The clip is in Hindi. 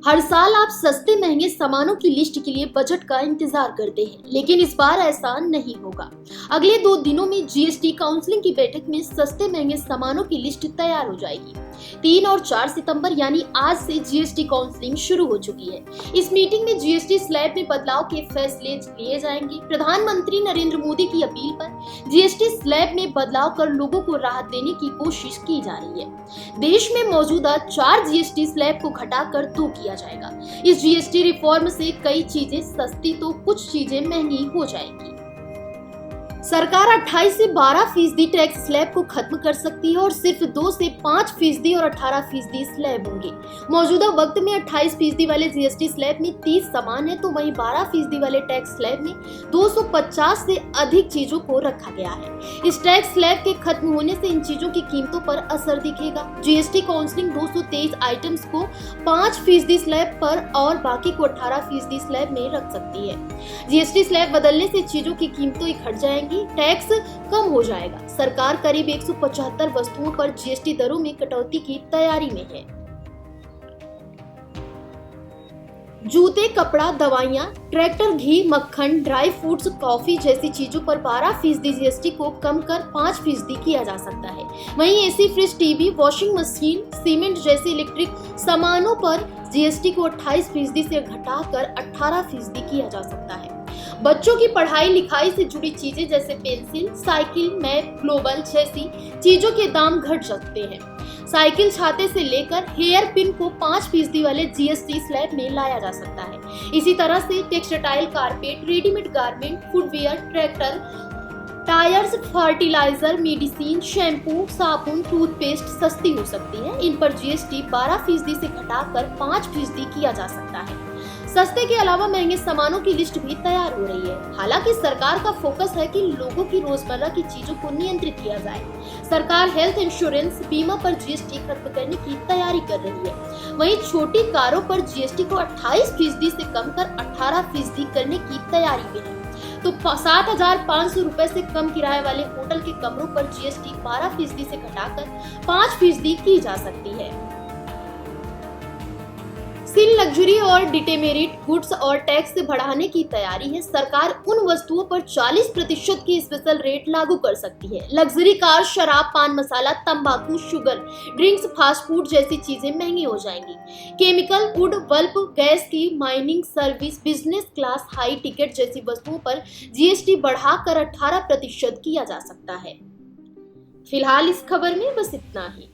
हर साल आप सस्ते महंगे सामानों की लिस्ट के लिए बजट का इंतजार करते हैं, लेकिन इस बार ऐसा नहीं होगा। अगले 2 दिनों में जीएसटी काउंसिलिंग की बैठक में सस्ते महंगे सामानों की लिस्ट तैयार हो जाएगी। 3 और 4 सितंबर यानी आज से जीएसटी काउंसिलिंग शुरू हो चुकी है। इस मीटिंग में जीएसटी स्लैब में बदलाव के फैसले लिए जाएंगे। प्रधानमंत्री नरेंद्र मोदी की अपील पर जीएसटी स्लैब में बदलाव कर लोगों को राहत देने की कोशिश की जा रही है। देश में मौजूदा 4 जीएसटी स्लैब को घटाकर 2 किया जाएगा। इस जीएसटी रिफॉर्म से कई चीजें सस्ती तो कुछ चीजें महंगी हो जाएंगी। सरकार 28 से 12% टैक्स स्लैब को खत्म कर सकती है और सिर्फ 2 से 5% और 18% स्लैब होंगे। मौजूदा वक्त में 28% वाले जीएसटी स्लैब में 30 सामान है, तो वहीं 12% वाले टैक्स स्लैब में 250 से अधिक चीजों को रखा गया है। इस टैक्स स्लैब के खत्म होने से इन चीजों की कीमतों पर असर दिखेगा। जीएसटी काउंसिलिंग 223 आइटम्स को 5% स्लैब पर और बाकी को 18% स्लैब में रख सकती है। जीएसटी स्लैब बदलने से चीजों की कीमतें घट जाएंगी, टैक्स कम हो जाएगा। सरकार करीब 175 वस्तुओं पर जीएसटी दरों में कटौती की तैयारी में है। जूते, कपड़ा, दवाइयां, ट्रैक्टर, घी, मक्खन, ड्राई फ्रूट्स, कॉफी जैसी चीजों पर 12% जीएसटी को कम कर 5% किया जा सकता है। वहीं AC, fridge, TV, washing machine, cement जैसे इलेक्ट्रिक सामानों पर जीएसटी को 28% से घटाकर 18% किया जा सकता है। बच्चों की पढ़ाई लिखाई से जुड़ी चीजें जैसे पेंसिल, साइकिल, मैप, ग्लोबल जैसी चीजों के दाम घट सकते हैं। साइकिल, छाते से लेकर हेयर पिन को 5% वाले जीएसटी स्लैब में लाया जा सकता है। इसी तरह से textile, carpet, readymade garment, footwear, tractor, tyres, fertiliser, medicine, shampoo, साबुन, टूथपेस्ट सस्ती हो सकती है। इन पर जीएसटी 12% से घटाकर 5% किया जा सकता है। सस्ते के अलावा महंगे सामानों की लिस्ट भी तैयार हो रही है। हालांकि सरकार का फोकस है कि लोगों की रोजमर्रा की चीजों को नियंत्रित किया जाए। सरकार हेल्थ इंश्योरेंस, बीमा पर जीएसटी खत्म करने की तैयारी कर रही है। वहीं छोटी कारों पर जीएसटी को 28% से कम कर 18% करने की तैयारी में है। तो 7,500 रुपए से कम किराए वाले होटल के कमरों पर जीएसटी 12% से घटाकर 5% की जा सकती है। सिल, लग्जरी और डिटेमेरिट गुड्स और टैक्स से बढ़ाने की तैयारी है। सरकार उन वस्तुओं पर 40% की स्पेशल रेट लागू कर सकती है। लग्जरी कार, शराब, पान मसाला, तंबाकू, शुगर, ड्रिंक्स, फास्ट फूड जैसी चीजें महंगी हो जाएंगी। केमिकल, वुड, बल्ब, गैस की mining service, business class, high ticket जैसी वस्तुओं पर जीएसटी बढ़ाकर 18% किया जा सकता है। फिलहाल इस खबर में बस इतना ही।